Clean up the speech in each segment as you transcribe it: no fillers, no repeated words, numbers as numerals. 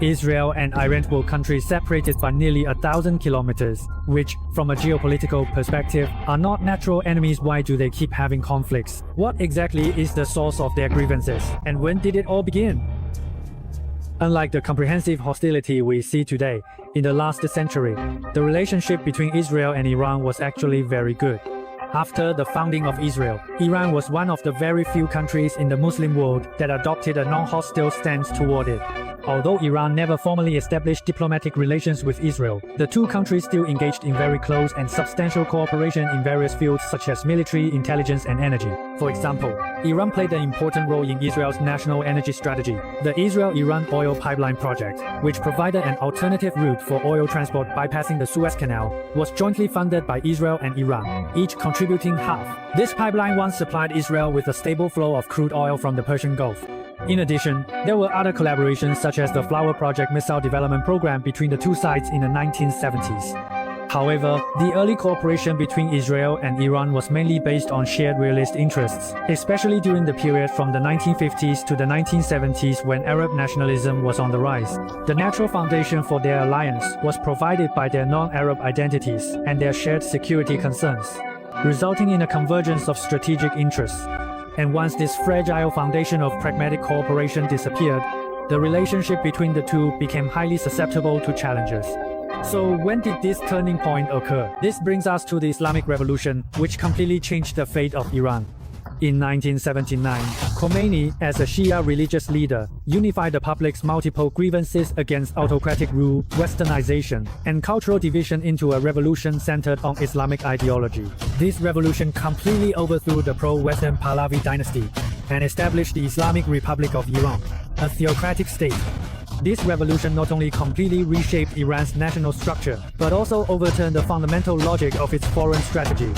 Israel and Iran were countries separated by nearly 1,000 kilometers, which, from a geopolitical perspective, are not natural enemies. Why do they keep having conflicts? What exactly is the source of their grievances? And when did it all begin? Unlike the comprehensive hostility we see today, in the last century, the relationship between Israel and Iran was actually very good. After the founding of Israel, Iran was one of the very few countries in the Muslim world that adopted a non-hostile stance toward it. Although Iran never formally established diplomatic relations with Israel, the two countries still engaged in very close and substantial cooperation in various fields such as military, intelligence, and energy. For example, Iran played an important role in Israel's national energy strategy, the Israel-Iran oil pipeline project, which provided an alternative route for oil transport bypassing the Suez Canal, was jointly funded by Israel and Iran, each contributing half. This pipeline once supplied Israel with a stable flow of crude oil from the Persian Gulf. In addition, there were other collaborations such as the Flower Project missile development program between the two sides in the 1970s. However, the early cooperation between Israel and Iran was mainly based on shared realist interests, especially during the period from the 1950s to the 1970s when Arab nationalism was on the rise. The natural foundation for their alliance was provided by their non-Arab identities and their shared security concerns, resulting in a convergence of strategic interests. And once this fragile foundation of pragmatic cooperation disappeared, the relationship between the two became highly susceptible to challenges. So when did this turning point occur? This brings us to the Islamic Revolution, which completely changed the fate of Iran. In 1979, Khomeini, as a Shia religious leader, unified the public's multiple grievances against autocratic rule, westernization, and cultural division into a revolution centered on Islamic ideology. This revolution completely overthrew the pro-Western Pahlavi dynasty and established the Islamic Republic of Iran, a theocratic state. This revolution not only completely reshaped Iran's national structure, but also overturned the fundamental logic of its foreign strategy.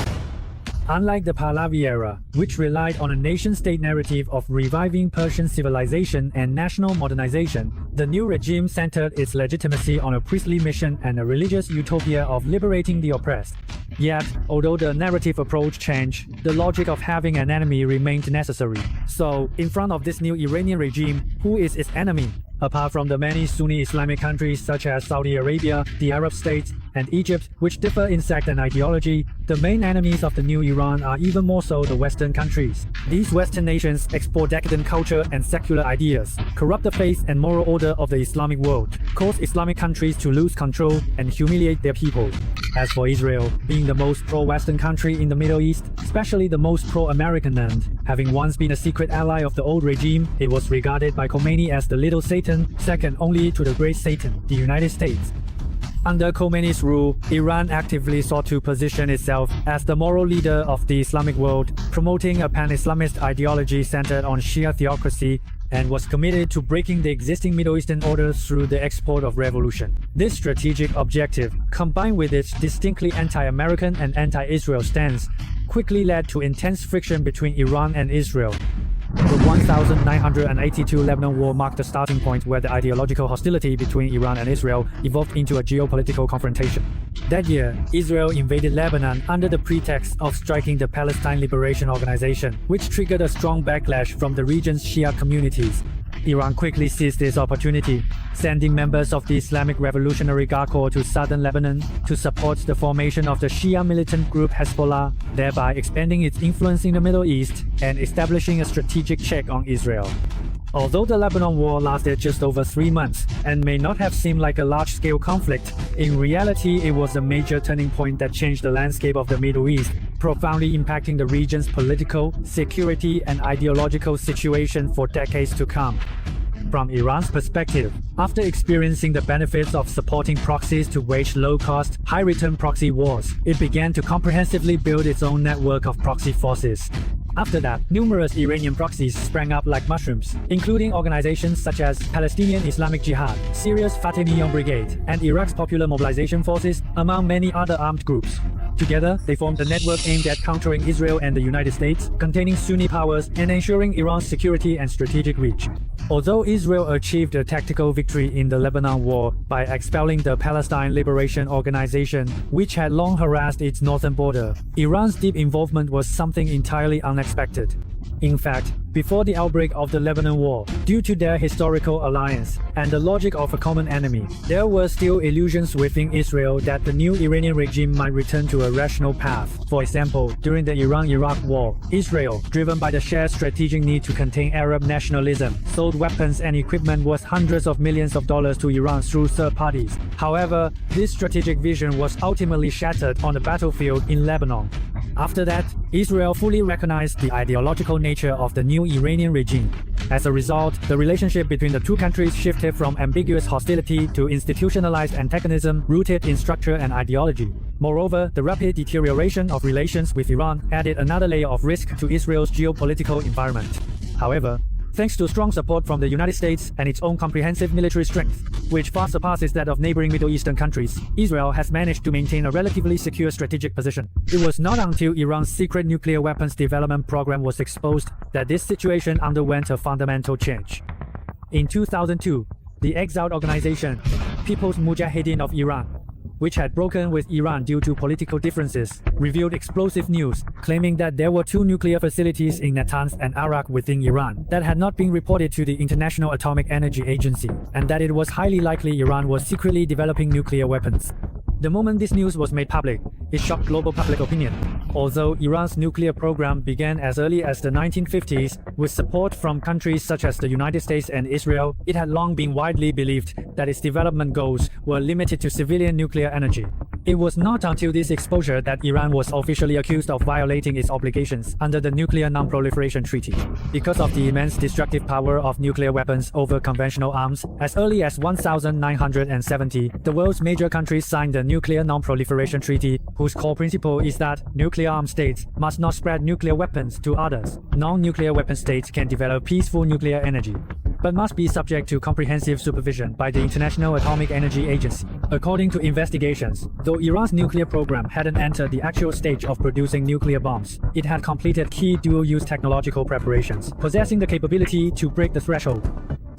Unlike the Pahlavi era, which relied on a nation-state narrative of reviving Persian civilization and national modernization, the new regime centered its legitimacy on a priestly mission and a religious utopia of liberating the oppressed. Yet, although the narrative approach changed, the logic of having an enemy remained necessary. So, in front of this new Iranian regime, who is its enemy? Apart from the many Sunni Islamic countries such as Saudi Arabia, the Arab states, and Egypt, which differ in sect and ideology, the main enemies of the new Iran are even more so the Western countries. These Western nations export decadent culture and secular ideas, corrupt the faith and moral order of the Islamic world, cause Islamic countries to lose control, and humiliate their people. As for Israel, being the most pro-Western country in the Middle East, especially the most pro-American and having once been a secret ally of the old regime, it was regarded by Khomeini as the little Satan, second only to the great Satan, the United States. Under Khomeini's rule, Iran actively sought to position itself as the moral leader of the Islamic world, promoting a pan-Islamist ideology centered on Shia theocracy, and was committed to breaking the existing Middle Eastern order through the export of revolution. This strategic objective, combined with its distinctly anti-American and anti-Israel stance, quickly led to intense friction between Iran and Israel. The 1982 Lebanon War marked the starting point where the ideological hostility between Iran and Israel evolved into a geopolitical confrontation. That year, Israel invaded Lebanon under the pretext of striking the Palestine Liberation Organization, which triggered a strong backlash from the region's Shia communities. Iran quickly seized this opportunity, sending members of the Islamic Revolutionary Guard Corps to southern Lebanon to support the formation of the Shia militant group Hezbollah, thereby expanding its influence in the Middle East and establishing a strategic check on Israel. Although the Lebanon War lasted just over 3 months and may not have seemed like a large-scale conflict, in reality it was a major turning point that changed the landscape of the Middle East, profoundly impacting the region's political, security, and ideological situation for decades to come. From Iran's perspective, after experiencing the benefits of supporting proxies to wage low-cost, high-return proxy wars, it began to comprehensively build its own network of proxy forces. After that, numerous Iranian proxies sprang up like mushrooms, including organizations such as Palestinian Islamic Jihad, Syria's Fatemiyon Brigade, and Iraq's Popular Mobilization Forces, among many other armed groups. Together, they formed a network aimed at countering Israel and the United States, containing Sunni powers and ensuring Iran's security and strategic reach. Although Israel achieved a tactical victory in the Lebanon War by expelling the Palestine Liberation Organization, which had long harassed its northern border, Iran's deep involvement was something entirely unexpected. In fact, before the outbreak of the Lebanon War. Due to their historical alliance and the logic of a common enemy, there were still illusions within Israel that the new Iranian regime might return to a rational path. For example, during the Iran-Iraq War, Israel, driven by the shared strategic need to contain Arab nationalism, sold weapons and equipment worth hundreds of millions of dollars to Iran through third parties. However, this strategic vision was ultimately shattered on the battlefield in Lebanon. After that, Israel fully recognized the ideological nature of the new Iranian regime. As a result, the relationship between the two countries shifted from ambiguous hostility to institutionalized antagonism rooted in structure and ideology. Moreover, the rapid deterioration of relations with Iran added another layer of risk to Israel's geopolitical environment. However, thanks to strong support from the United States and its own comprehensive military strength, which far surpasses that of neighboring Middle Eastern countries, Israel has managed to maintain a relatively secure strategic position. It was not until Iran's secret nuclear weapons development program was exposed that this situation underwent a fundamental change. In 2002, the exiled organization, People's Mujahideen of Iran, which had broken with Iran due to political differences, revealed explosive news claiming that there were two nuclear facilities in Natanz and Arak within Iran that had not been reported to the International Atomic Energy Agency, and that it was highly likely Iran was secretly developing nuclear weapons. The moment this news was made public, it shocked global public opinion. Although Iran's nuclear program began as early as the 1950s with support from countries such as the United States and Israel, it had long been widely believed that its development goals were limited to civilian nuclear energy. It was not until this exposure that Iran was officially accused of violating its obligations under the Nuclear Non-Proliferation Treaty. Because of the immense destructive power of nuclear weapons over conventional arms, as early as 1970, the world's major countries signed the Nuclear Non-Proliferation Treaty, whose core principle is that nuclear armed states must not spread nuclear weapons to others. Non-nuclear weapon states can develop peaceful nuclear energy, but must be subject to comprehensive supervision by the International Atomic Energy Agency. According to investigations, though Iran's nuclear program hadn't entered the actual stage of producing nuclear bombs, it had completed key dual-use technological preparations, possessing the capability to break the threshold.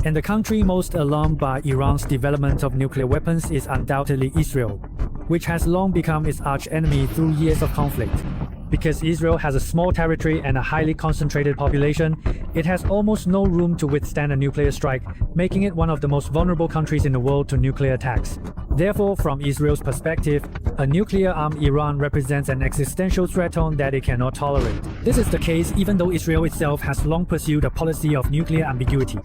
And the country most alarmed by Iran's development of nuclear weapons is undoubtedly Israel, which has long become its arch-enemy through years of conflict. Because Israel has a small territory and a highly concentrated population, it has almost no room to withstand a nuclear strike, making it one of the most vulnerable countries in the world to nuclear attacks. Therefore, from Israel's perspective, a nuclear-armed Iran represents an existential threat that it cannot tolerate. This is the case even though Israel itself has long pursued a policy of nuclear ambiguity.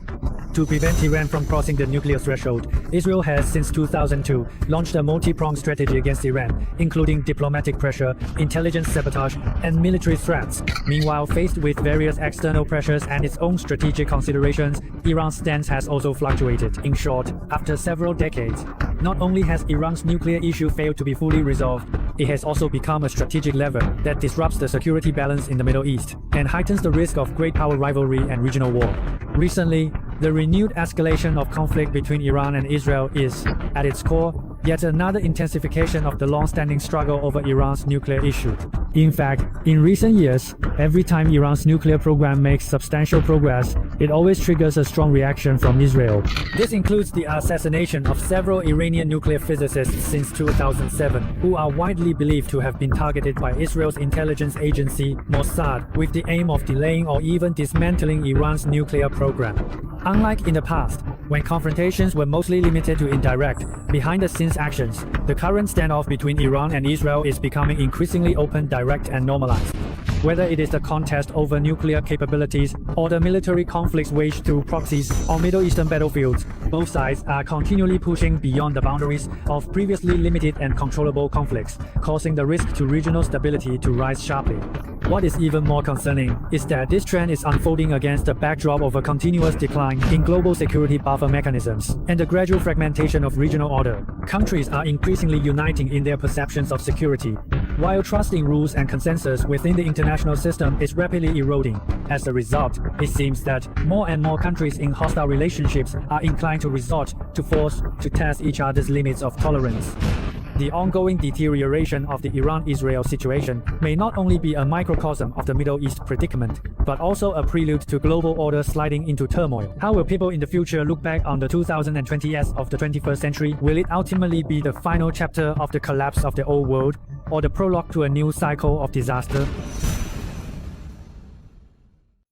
To prevent Iran from crossing the nuclear threshold, Israel has since 2002 launched a multi-pronged strategy against Iran, including diplomatic pressure, intelligence sabotage, and military threats. Meanwhile, faced with various external pressures and its own strategic considerations, Iran's stance has also fluctuated. In short, after several decades, not only has Iran's nuclear issue failed to be fully resolved, it has also become a strategic lever that disrupts the security balance in the Middle East and heightens the risk of great power rivalry and regional war. Recently, the renewed escalation of conflict between Iran and Israel is, at its core, yet another intensification of the long-standing struggle over Iran's nuclear issue. In fact, in recent years, every time Iran's nuclear program makes substantial progress, it always triggers a strong reaction from Israel. This includes the assassination of several Iranian nuclear physicists since 2007, who are widely believed to have been targeted by Israel's intelligence agency, Mossad, with the aim of delaying or even dismantling Iran's nuclear program. Unlike in the past, when confrontations were mostly limited to indirect, behind-the-scenes actions, the current standoff between Iran and Israel is becoming increasingly open, direct, and normalized. Whether it is the contest over nuclear capabilities or the military conflicts waged through proxies on Middle Eastern battlefields, both sides are continually pushing beyond the boundaries of previously limited and controllable conflicts, causing the risk to regional stability to rise sharply. What is even more concerning is that this trend is unfolding against the backdrop of a continuous decline in global security buffer mechanisms and the gradual fragmentation of regional order. Countries are increasingly uniting in their perceptions of security, while trust in rules and consensus within the international system is rapidly eroding. As a result, it seems that more and more countries in hostile relationships are inclined to resort to force to test each other's limits of tolerance. The ongoing deterioration of the Iran-Israel situation may not only be a microcosm of the Middle East predicament, but also a prelude to global order sliding into turmoil. How will people in the future look back on the 2020s of the 21st century? Will it ultimately be the final chapter of the collapse of the old world, or the prologue to a new cycle of disaster?